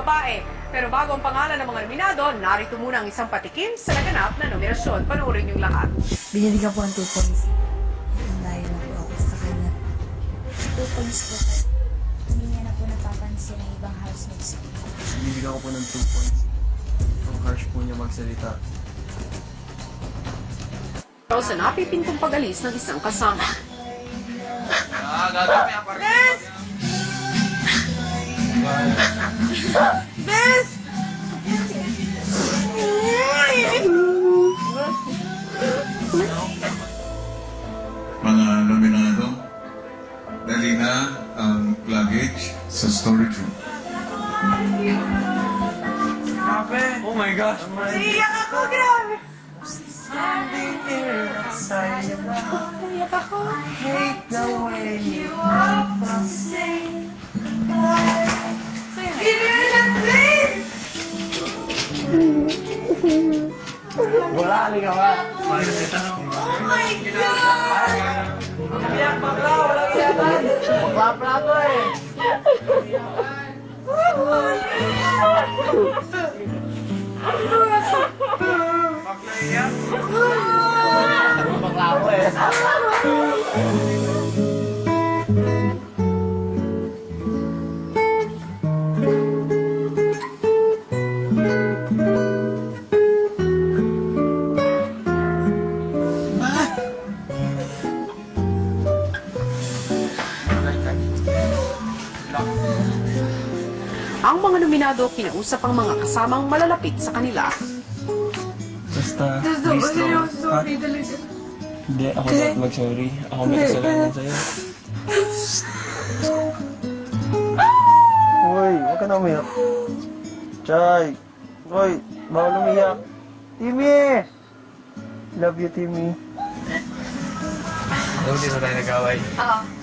babae. Pero bago ang pangalan ng mga nominado, narito muna ang isang patikim sa naganap na nominasyon. Panoorin yung lahat. Binili ka po ang 2 points. Dahil na po ako sa kanya. 2 points po. Hindi niya na po napapansin ng ibang housemates ko. Bibigyan ko po ng 2 points. Ang harsh po niya magsalita. Pero sa napipintong pag-alis ng isang kasama. Bes! Mga nominado, dali na ang luggage sa storage room. Oh my gosh! Iyak ako, grabe! Standing here outside your mouth. Iyak ako. Hate the way you wala, halika ba? Oh my God! Iyak, bakla! Walang iyakan! Bakla to eh! Bakla iyak? Bakla ko eh! Ang mga nominado kinausap ang mga kasamang malalapit sa kanila. Basta, please don't. Sorry talaga. Hindi, ako dapat mag-sorry. Ako may kasalanan sa'yo. Uy, huwag ka na umiyak. Chay! Uy, bawal umiyak. Timmy! Love you, Timmy. Hindi na tayo nag-away. Oo.